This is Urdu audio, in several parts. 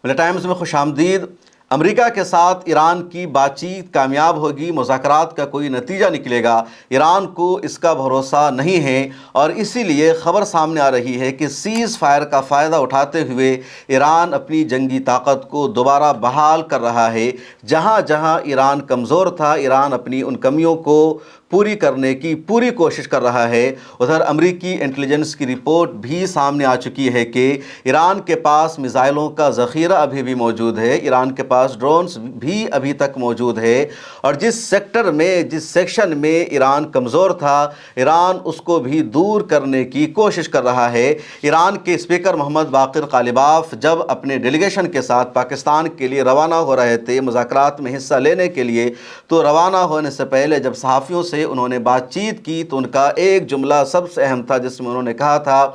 ملے ٹائمز میں خوش آمدید۔ امریکہ کے ساتھ ایران کی بات چیت کامیاب ہوگی، مذاکرات کا کوئی نتیجہ نکلے گا، ایران کو اس کا بھروسہ نہیں ہے، اور اسی لیے خبر سامنے آ رہی ہے کہ سیز فائر کا فائدہ اٹھاتے ہوئے ایران اپنی جنگی طاقت کو دوبارہ بحال کر رہا ہے۔ جہاں جہاں ایران کمزور تھا، ایران اپنی ان کمیوں کو پوری کرنے کی پوری کوشش کر رہا ہے۔ ادھر امریکی انٹیلیجنس کی رپورٹ بھی سامنے آ چکی ہے کہ ایران کے پاس میزائلوں کا ذخیرہ ابھی بھی موجود ہے، ایران کے پاس ڈرونز بھی ابھی تک موجود ہے، اور جس سیکشن میں ایران کمزور تھا، ایران اس کو بھی دور کرنے کی کوشش کر رہا ہے۔ ایران کے اسپیکر محمد باقر قالباف جب اپنے ڈیلیگیشن کے ساتھ پاکستان کے لیے روانہ ہو رہے تھے مذاکرات میں حصہ لینے کے لیے، تو روانہ ہونے سے پہلے جب صحافیوں سے انہوں نے بات چیت کی تو ان کا ایک جملہ سب سے اہم تھا، جس میں انہوں نے کہا تھا،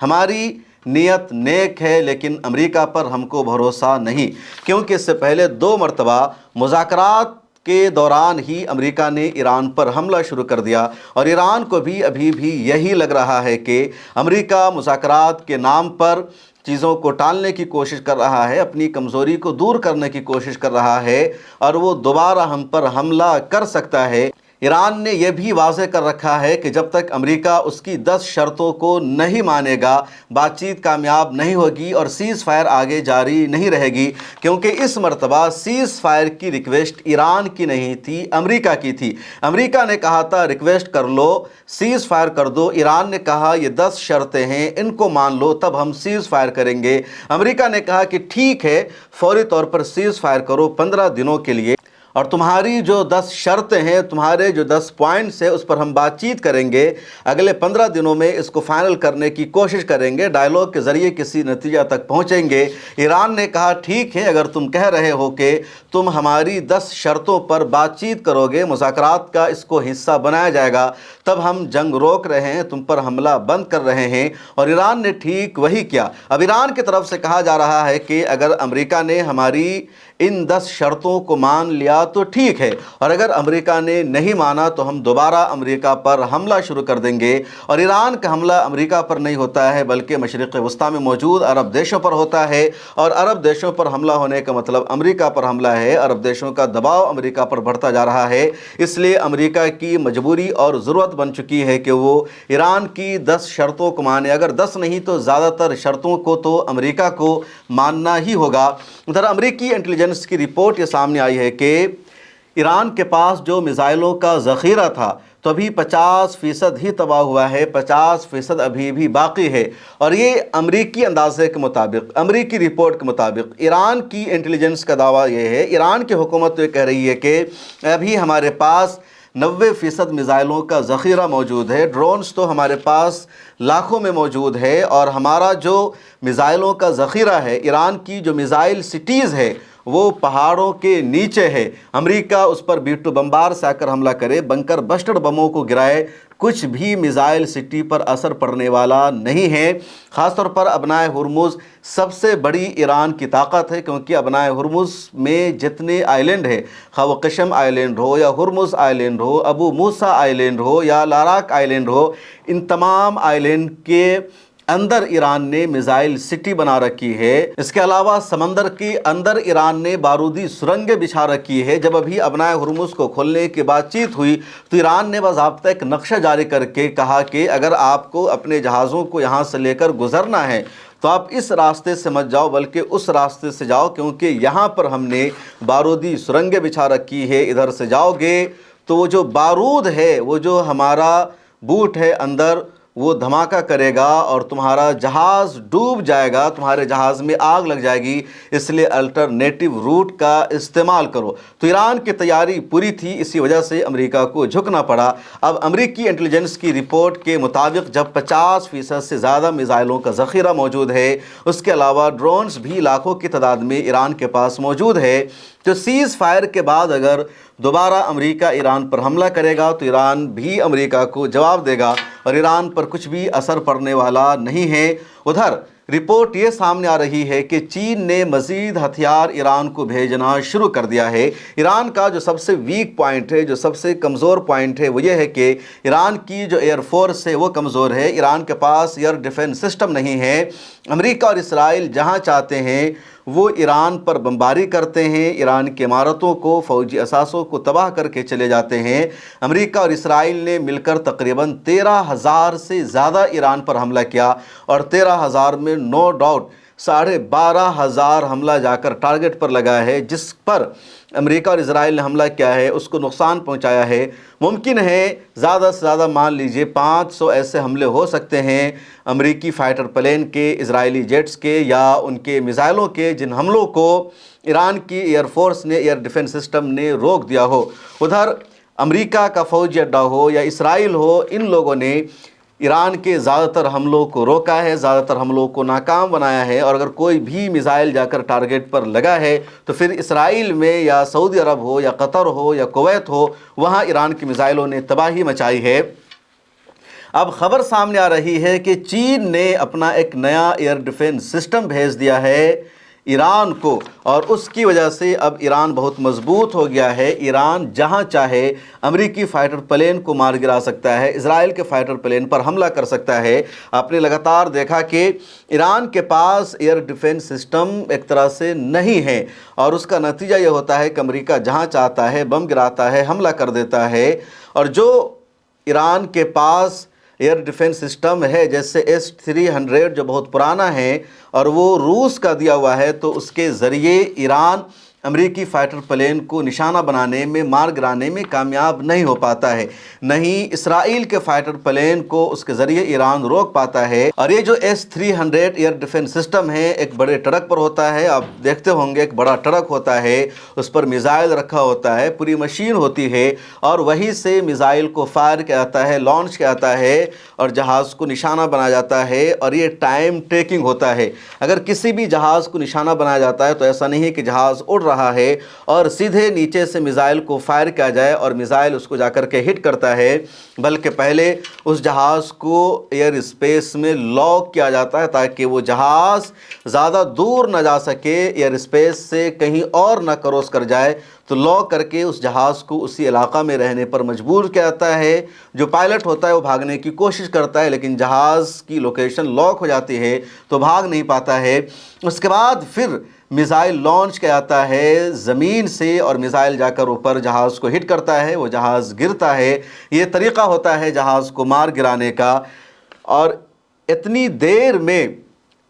ہماری نیت نیک ہے لیکن امریکہ پر ہم کو بھروسہ نہیں، کیونکہ اس سے پہلے 2 مرتبہ مذاکرات کے دوران ہی امریکہ نے ایران پر حملہ شروع کر دیا، اور ایران کو بھی ابھی بھی یہی لگ رہا ہے کہ امریکہ مذاکرات کے نام پر چیزوں کو ٹالنے کی کوشش کر رہا ہے، اپنی کمزوری کو دور کرنے کی کوشش کر رہا ہے، اور وہ دوبارہ ہم پر حملہ کر سکتا ہے۔ ایران نے یہ بھی واضح کر رکھا ہے کہ جب تک امریکہ اس کی 10 شرطوں کو نہیں مانے گا، بات چیت کامیاب نہیں ہوگی اور سیز فائر آگے جاری نہیں رہے گی، کیونکہ اس مرتبہ سیز فائر کی ریکویسٹ ایران کی نہیں تھی، امریکہ کی تھی۔ امریکہ نے کہا تھا ریکویسٹ کر لو، سیز فائر کر دو، ایران نے کہا یہ 10 شرطیں ہیں، ان کو مان لو تب ہم سیز فائر کریں گے۔ امریکہ نے کہا کہ ٹھیک ہے، فوری طور پر سیز فائر کرو 15 دنوں کے لیے، اور تمہاری جو 10 شرطیں ہیں، تمہارے جو 10 پوائنٹس ہیں، اس پر ہم بات چیت کریں گے، اگلے 15 دنوں میں اس کو فائنل کرنے کی کوشش کریں گے، ڈائیلاگ کے ذریعے کسی نتیجہ تک پہنچیں گے۔ ایران نے کہا ٹھیک ہے، اگر تم کہہ رہے ہو کہ تم ہماری 10 شرطوں پر بات چیت کرو گے، مذاکرات کا اس کو حصہ بنایا جائے گا، تب ہم جنگ روک رہے ہیں، تم پر حملہ بند کر رہے ہیں، اور ایران نے ٹھیک وہی کیا۔ اب ایران کی طرف سے کہا جا رہا ہے کہ اگر امریکہ نے ہماری ان 10 شرطوں کو مان لیا تو ٹھیک ہے، اور اگر امریکہ نے نہیں مانا تو ہم دوبارہ امریکہ پر حملہ شروع کر دیں گے۔ اور ایران کا حملہ امریکہ پر نہیں ہوتا ہے بلکہ مشرق وسطیٰ میں موجود عرب دیشوں پر ہوتا ہے، اور عرب دیشوں پر حملہ ہونے کا مطلب امریکہ پر حملہ ہے۔ عرب دیشوں کا دباؤ امریکہ پر بڑھتا جا رہا ہے، اس لیے امریکہ کی مجبوری اور ضرورت بن چکی ہے کہ وہ ایران کی 10 شرطوں کو مانے، اگر 10 نہیں تو زیادہ تر شرطوں کو تو امریکہ کو ماننا ہی ہوگا۔ ادھر امریکی انٹیلیجنس کی رپورٹ یہ سامنے آئی ہے کہ ایران کے پاس جو میزائلوں کا ذخیرہ تھا تو ابھی 50% ہی تباہ ہوا ہے، 50% ابھی بھی باقی ہے، اور یہ امریکی اندازے کے مطابق، امریکی رپورٹ کے مطابق ایران کی انٹیلیجنس کا دعویٰ یہ ہے، ایران کی حکومت تو یہ کہہ رہی ہے کہ ابھی ہمارے پاس 90% میزائلوں کا ذخیرہ موجود ہے، ڈرونز تو ہمارے پاس لاکھوں میں موجود ہے، اور ہمارا جو میزائلوں کا ذخیرہ ہے، ایران کی جو میزائل سٹیز ہے وہ پہاڑوں کے نیچے ہے، امریکہ اس پر B-2 بمبار سے آ کر حملہ کرے، بنکر بسٹر بموں کو گرائے، کچھ بھی میزائل سٹی پر اثر پڑنے والا نہیں ہے۔ خاص طور پر ابنائے ہرمز سب سے بڑی ایران کی طاقت ہے، کیونکہ ابنائے ہرمز میں جتنے آئلینڈ ہیں، خواہ وہ قشم آئلینڈ ہو یا ہرمز آئلینڈ ہو، ابو موسیٰ آئلینڈ ہو یا لاراک آئلینڈ ہو، ان تمام آئلینڈ کے اندر ایران نے میزائل سٹی بنا رکھی ہے۔ اس کے علاوہ سمندر کے اندر ایران نے بارودی سرنگیں بچھا رکھی ہے۔ جب ابھی ابنائے ہرمز کو کھولنے کی بات چیت ہوئی تو ایران نے باضابطہ ایک نقشہ جاری کر کے کہا کہ اگر آپ کو اپنے جہازوں کو یہاں سے لے کر گزرنا ہے تو آپ اس راستے سے مت جاؤ بلکہ اس راستے سے جاؤ، کیونکہ یہاں پر ہم نے بارودی سرنگیں بچھا رکھی ہے، ادھر سے جاؤ گے تو وہ جو بارود ہے، وہ جو ہمارا بوٹ ہے اندر، وہ دھماکہ کرے گا اور تمہارا جہاز ڈوب جائے گا، تمہارے جہاز میں آگ لگ جائے گی، اس لیے الٹرنیٹو روٹ کا استعمال کرو۔ تو ایران کی تیاری پوری تھی، اسی وجہ سے امریکہ کو جھکنا پڑا۔ اب امریکی انٹیلیجنس کی رپورٹ کے مطابق جب 50% سے زیادہ میزائلوں کا ذخیرہ موجود ہے، اس کے علاوہ ڈرونز بھی لاکھوں کی تعداد میں ایران کے پاس موجود ہے، تو سیز فائر کے بعد اگر دوبارہ امریکہ ایران پر حملہ کرے گا تو ایران بھی امریکہ کو جواب دے گا، اور ایران پر کچھ بھی اثر پڑنے والا نہیں ہے۔ ادھر رپورٹ یہ سامنے آ رہی ہے کہ چین نے مزید ہتھیار ایران کو بھیجنا شروع کر دیا ہے۔ ایران کا جو سب سے ویک پوائنٹ ہے، جو سب سے کمزور پوائنٹ ہے، وہ یہ ہے کہ ایران کی جو ایئر فورس ہے وہ کمزور ہے، ایران کے پاس ایئر ڈیفنس سسٹم نہیں ہے۔ امریکہ اور اسرائیل جہاں چاہتے ہیں وہ ایران پر بمباری کرتے ہیں، ایران کی عمارتوں کو، فوجی اثاثوں کو تباہ کر کے چلے جاتے ہیں۔ امریکہ اور اسرائیل نے مل کر تقریباً 13,000 سے زیادہ ایران پر حملہ کیا، اور 13,000 میں نو ڈاؤٹ 12,500 حملہ جا کر ٹارگٹ پر لگا ہے۔ جس پر امریکہ اور اسرائیل نے حملہ کیا ہے اس کو نقصان پہنچایا ہے۔ ممکن ہے زیادہ سے زیادہ مان لیجئے 500 ایسے حملے ہو سکتے ہیں امریکی فائٹر پلین کے، اسرائیلی جیٹس کے یا ان کے میزائلوں کے، جن حملوں کو ایران کی ایئر فورس نے، ایئر ڈیفنس سسٹم نے روک دیا ہو۔ ادھر امریکہ کا فوجی اڈہ ہو یا اسرائیل ہو، ان لوگوں نے ایران کے زیادہ تر حملوں کو روکا ہے، زیادہ تر حملوں کو ناکام بنایا ہے، اور اگر کوئی بھی میزائل جا کر ٹارگٹ پر لگا ہے تو پھر اسرائیل میں یا سعودی عرب ہو یا قطر ہو یا کویت ہو، وہاں ایران کی میزائلوں نے تباہی مچائی ہے۔ اب خبر سامنے آ رہی ہے کہ چین نے اپنا ایک نیا ایئر ڈیفنس سسٹم بھیج دیا ہے ایران کو، اور اس کی وجہ سے اب ایران بہت مضبوط ہو گیا ہے۔ ایران جہاں چاہے امریکی فائٹر پلین کو مار گرا سکتا ہے، اسرائیل کے فائٹر پلین پر حملہ کر سکتا ہے۔ آپ نے لگاتار دیکھا کہ ایران کے پاس ایئر ڈیفنس سسٹم ایک طرح سے نہیں ہے، اور اس کا نتیجہ یہ ہوتا ہے کہ امریکہ جہاں چاہتا ہے بم گراتا ہے، حملہ کر دیتا ہے۔ اور جو ایران کے پاس ایئر ڈیفنس سسٹم ہے جیسے S-300 جو بہت پرانا ہے اور وہ روس کا دیا ہوا ہے، تو اس کے ذریعے ایران امریکی فائٹر پلین کو نشانہ بنانے میں، مار گرانے میں کامیاب نہیں ہو پاتا ہے، نہیں اسرائیل کے فائٹر پلین کو اس کے ذریعے ایران روک پاتا ہے۔ اور یہ جو S-300 ایئر ڈیفنس سسٹم ہے ایک بڑے ٹرک پر ہوتا ہے، آپ دیکھتے ہوں گے ایک بڑا ٹرک ہوتا ہے، اس پر میزائل رکھا ہوتا ہے، پوری مشین ہوتی ہے، اور وہیں سے میزائل کو فائر کیا جاتا ہے، لانچ کیا جاتا ہے، اور جہاز کو نشانہ بنایا جاتا ہے۔ اور یہ ٹائم ٹیکنگ ہوتا ہے، اگر کسی بھی جہاز کو نشانہ بنایا جاتا ہے تو ایسا نہیں ہے کہ جہاز اڑ رہا ہے اور سیدھے نیچے سے میزائل کو فائر کیا جائے اور میزائل اس کو جا کر کے ہٹ کرتا ہے، بلکہ پہلے اس جہاز کو ایئر اسپیس میں لاک کیا جاتا ہے تاکہ وہ جہاز زیادہ دور نہ جا سکے، ایئر اسپیس سے کہیں اور نہ کراس کر جائے، تو لاک کر کے اس جہاز کو اسی علاقہ میں رہنے پر مجبور کیا جاتا ہے۔ جو پائلٹ ہوتا ہے وہ بھاگنے کی کوشش کرتا ہے، لیکن جہاز کی لوکیشن لاک ہو جاتی ہے تو بھاگ نہیں پاتا ہے۔ اس کے بعد پھر میزائل لانچ کیا جاتا ہے زمین سے، اور میزائل جا کر اوپر جہاز کو ہٹ کرتا ہے، وہ جہاز گرتا ہے۔ یہ طریقہ ہوتا ہے جہاز کو مار گرانے کا، اور اتنی دیر میں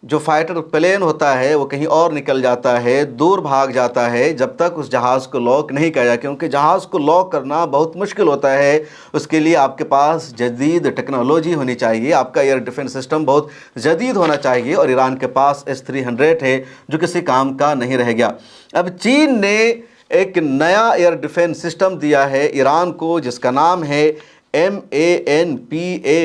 جو فائٹر پلین ہوتا ہے وہ کہیں اور نکل جاتا ہے، دور بھاگ جاتا ہے، جب تک اس جہاز کو لاک نہیں کیا جائے، کیونکہ جہاز کو لاک کرنا بہت مشکل ہوتا ہے۔ اس کے لیے آپ کے پاس جدید ٹیکنالوجی ہونی چاہیے، آپ کا ایئر ڈیفنس سسٹم بہت جدید ہونا چاہیے، اور ایران کے پاس S-300 ہے جو کسی کام کا نہیں رہ گیا۔ اب چین نے ایک نیا ایئر ڈیفنس سسٹم دیا ہے ایران کو جس کا نام ہے MANPADS۔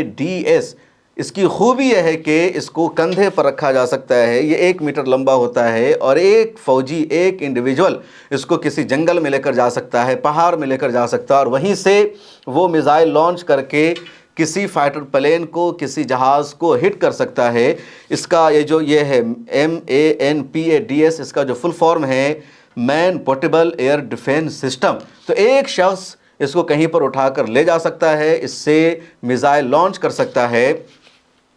اس کی خوبی یہ ہے کہ اس کو کندھے پر رکھا جا سکتا ہے، یہ 1 میٹر لمبا ہوتا ہے، اور ایک فوجی، ایک انڈیویجول اس کو کسی جنگل میں لے کر جا سکتا ہے، پہاڑ میں لے کر جا سکتا ہے، اور وہیں سے وہ میزائل لانچ کر کے کسی فائٹر پلین کو، کسی جہاز کو ہٹ کر سکتا ہے۔ اس کا یہ ہے MANPADS، اس کا جو فل فارم ہے مین پورٹیبل ایئر ڈیفنس سسٹم۔ تو ایک شخص اس کو کہیں پر اٹھا کر لے جا سکتا ہے، اس سے میزائل لانچ کر سکتا ہے،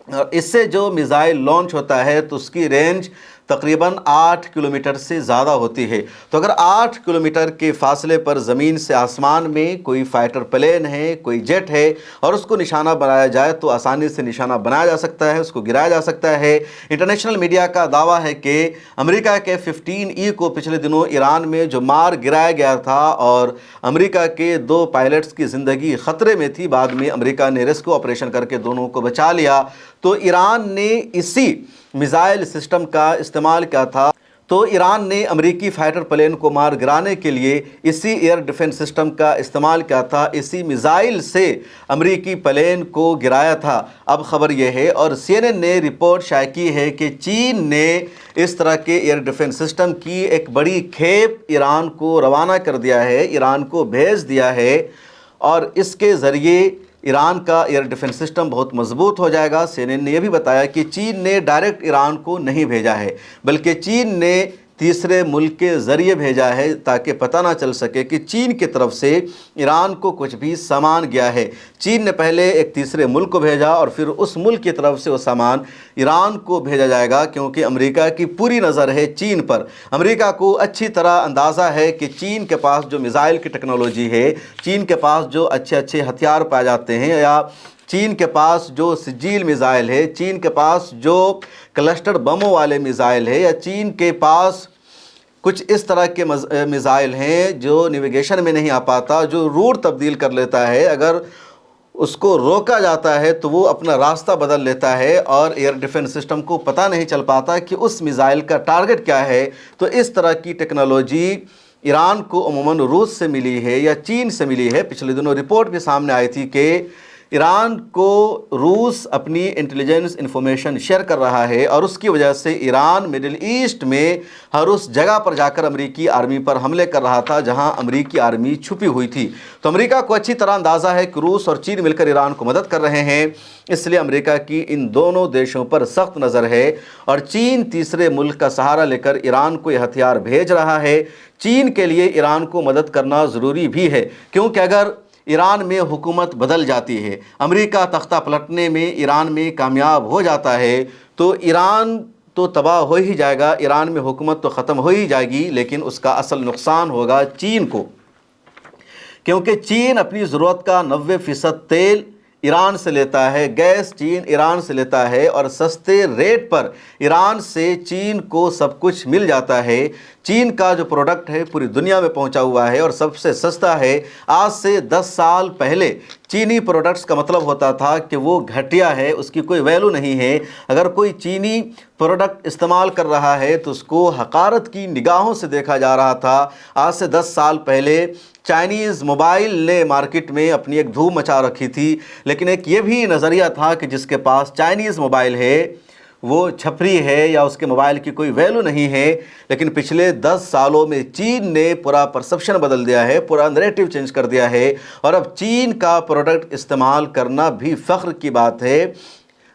اور اس سے جو میزائل لانچ ہوتا ہے تو اس کی رینج تقریباً 8 کلومیٹر سے زیادہ ہوتی ہے۔ تو اگر 8 کلومیٹر کے فاصلے پر زمین سے آسمان میں کوئی فائٹر پلین ہے، کوئی جیٹ ہے، اور اس کو نشانہ بنایا جائے تو آسانی سے نشانہ بنایا جا سکتا ہے، اس کو گرایا جا سکتا ہے۔ انٹرنیشنل میڈیا کا دعویٰ ہے کہ امریکہ کے F-15E کو پچھلے دنوں ایران میں جو مار گرایا گیا تھا، اور امریکہ کے 2 پائلٹس کی زندگی خطرے میں تھی، بعد میں امریکہ نے ریسکیو آپریشن کر کے دونوں کو بچا لیا، تو ایران نے اسی میزائل سسٹم کا استعمال کیا تھا۔ تو ایران نے امریکی فائٹر پلین کو مار گرانے کے لیے اسی ایئر ڈیفنس سسٹم کا استعمال کیا تھا، اسی میزائل سے امریکی پلین کو گرایا تھا۔ اب خبر یہ ہے، اور CNN نے رپورٹ شائع کی ہے کہ چین نے اس طرح کے ایئر ڈیفنس سسٹم کی ایک بڑی کھیپ ایران کو روانہ کر دیا ہے، ایران کو بھیج دیا ہے، اور اس کے ذریعے ایران کا ایئر ڈیفنس سسٹم بہت مضبوط ہو جائے گا۔ CNN نے یہ بھی بتایا کہ چین نے ڈائریکٹ ایران کو نہیں بھیجا ہے، بلکہ چین نے تیسرے ملک کے ذریعے بھیجا ہے تاکہ پتہ نہ چل سکے کہ چین کی طرف سے ایران کو کچھ بھی سامان گیا ہے۔ چین نے پہلے ایک تیسرے ملک کو بھیجا اور پھر اس ملک کی طرف سے وہ سامان ایران کو بھیجا جائے گا، کیونکہ امریکہ کی پوری نظر ہے چین پر۔ امریکہ کو اچھی طرح اندازہ ہے کہ چین کے پاس جو میزائل کی ٹیکنالوجی ہے، چین کے پاس جو اچھے ہتھیار پائے جاتے ہیں، یا چین کے پاس جو سجیل میزائل ہے، چین کے پاس جو کلسٹر بموں والے میزائل ہے، یا چین کے پاس کچھ اس طرح کے میزائل ہیں جو نیویگیشن میں نہیں آ پاتا، جو روٹ تبدیل کر لیتا ہے، اگر اس کو روکا جاتا ہے تو وہ اپنا راستہ بدل لیتا ہے اور ایئر ڈیفنس سسٹم کو پتہ نہیں چل پاتا کہ اس میزائل کا ٹارگٹ کیا ہے۔ تو اس طرح کی ٹیکنالوجی ایران کو عموماً روس سے ملی ہے یا چین سے ملی ہے۔ پچھلے دنوں رپورٹ بھی سامنے آئی تھی کہ ایران کو روس اپنی انٹیلیجنس انفارمیشن شیئر کر رہا ہے، اور اس کی وجہ سے ایران مڈل ایسٹ میں ہر اس جگہ پر جا کر امریکی آرمی پر حملے کر رہا تھا جہاں امریکی آرمی چھپی ہوئی تھی۔ تو امریکہ کو اچھی طرح اندازہ ہے کہ روس اور چین مل کر ایران کو مدد کر رہے ہیں، اس لیے امریکہ کی ان دونوں دیشوں پر سخت نظر ہے، اور چین تیسرے ملک کا سہارا لے کر ایران کو یہ ہتھیار بھیج رہا ہے۔ چین کے لیے ایران کو مدد کرنا ضروری بھی ہے، کیونکہ اگر ایران میں حکومت بدل جاتی ہے، امریکہ تختہ پلٹنے میں ایران میں کامیاب ہو جاتا ہے، تو ایران تو تباہ ہو ہی جائے گا، ایران میں حکومت تو ختم ہو ہی جائے گی، لیکن اس کا اصل نقصان ہوگا چین کو، کیونکہ چین اپنی ضرورت کا 90% تیل ایران سے لیتا ہے، گیس چین ایران سے لیتا ہے، اور سستے ریٹ پر ایران سے چین کو سب کچھ مل جاتا ہے۔ چین کا جو پروڈکٹ ہے پوری دنیا میں پہنچا ہوا ہے اور سب سے سستا ہے۔ آج سے 10 سال پہلے چینی پروڈکٹس کا مطلب ہوتا تھا کہ وہ گھٹیا ہے، اس کی کوئی ویلیو نہیں ہے۔ اگر کوئی چینی پروڈکٹ استعمال کر رہا ہے تو اس کو حقارت کی نگاہوں سے دیکھا جا رہا تھا۔ آج سے 10 سال پہلے چائنیز موبائل نے مارکیٹ میں اپنی ایک دھوم مچا رکھی تھی، لیکن ایک یہ بھی نظریہ تھا کہ جس کے پاس چائنیز موبائل ہے وہ چھپری ہے یا اس کے موبائل کی کوئی ویلیو نہیں ہے۔ لیکن پچھلے 10 سالوں میں چین نے پورا پرسپشن بدل دیا ہے، پورا نیریٹو چینج کر دیا ہے، اور اب چین کا پروڈکٹ استعمال کرنا بھی فخر کی بات ہے۔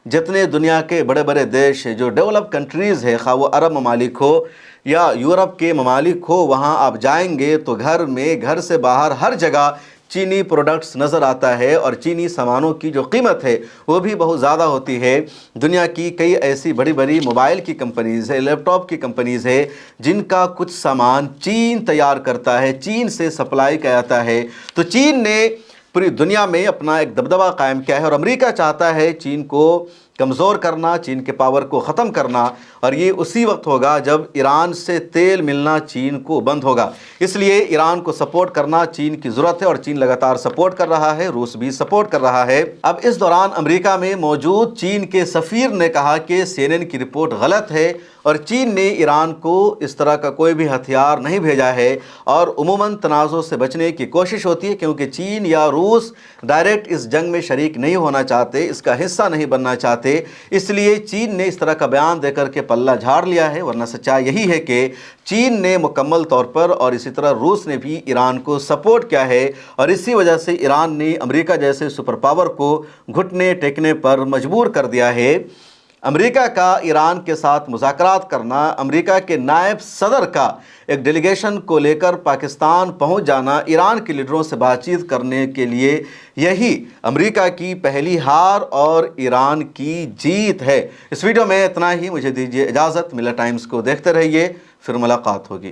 جتنے دنیا کے بڑے بڑے دیش ہیں، جو ڈیولپ کنٹریز ہے، خواہ وہ عرب ممالک ہو یا یورپ کے ممالک ہو، وہاں آپ جائیں گے تو گھر میں، گھر سے باہر، ہر جگہ چینی پروڈکٹس نظر آتا ہے، اور چینی سامانوں کی جو قیمت ہے وہ بھی بہت زیادہ ہوتی ہے۔ دنیا کی کئی ایسی بڑی بڑی موبائل کی کمپنیز ہے، لیپ ٹاپ کی کمپنیز ہے، جن کا کچھ سامان چین تیار کرتا ہے، چین سے سپلائی کیا جاتا ہے۔ تو چین نے پوری دنیا میں اپنا ایک دبدبہ قائم کیا ہے، اور امریکہ چاہتا ہے چین کو کمزور کرنا، چین کے پاور کو ختم کرنا، اور یہ اسی وقت ہوگا جب ایران سے تیل ملنا چین کو بند ہوگا۔ اس لیے ایران کو سپورٹ کرنا چین کی ضرورت ہے، اور چین لگاتار سپورٹ کر رہا ہے، روس بھی سپورٹ کر رہا ہے۔ اب اس دوران امریکہ میں موجود چین کے سفیر نے کہا کہ CNN کی رپورٹ غلط ہے، اور چین نے ایران کو اس طرح کا کوئی بھی ہتھیار نہیں بھیجا ہے، اور عموماً تنازع سے بچنے کی کوشش ہوتی ہے، کیونکہ چین یا روس ڈائریکٹ اس جنگ میں شریک نہیں ہونا چاہتے، اس کا حصہ نہیں بننا چاہتے، اس لیے چین نے اس طرح کا بیان دے کر کے پلہ جھاڑ لیا ہے۔ ورنہ سچائی یہی ہے کہ چین نے مکمل طور پر، اور اسی طرح روس نے بھی ایران کو سپورٹ کیا ہے، اور اسی وجہ سے ایران نے امریکہ جیسے سپر پاور کو گھٹنے ٹیکنے پر مجبور کر دیا ہے۔ امریکہ کا ایران کے ساتھ مذاکرات کرنا، امریکہ کے نائب صدر کا ایک ڈیلیگیشن کو لے کر پاکستان پہنچ جانا، ایران کے لیڈروں سے بات چیت کرنے کے لیے، یہی امریکہ کی پہلی ہار اور ایران کی جیت ہے۔ اس ویڈیو میں اتنا ہی، مجھے دیجیے اجازت، ملر ٹائمز کو دیکھتے رہیے، پھر ملاقات ہوگی۔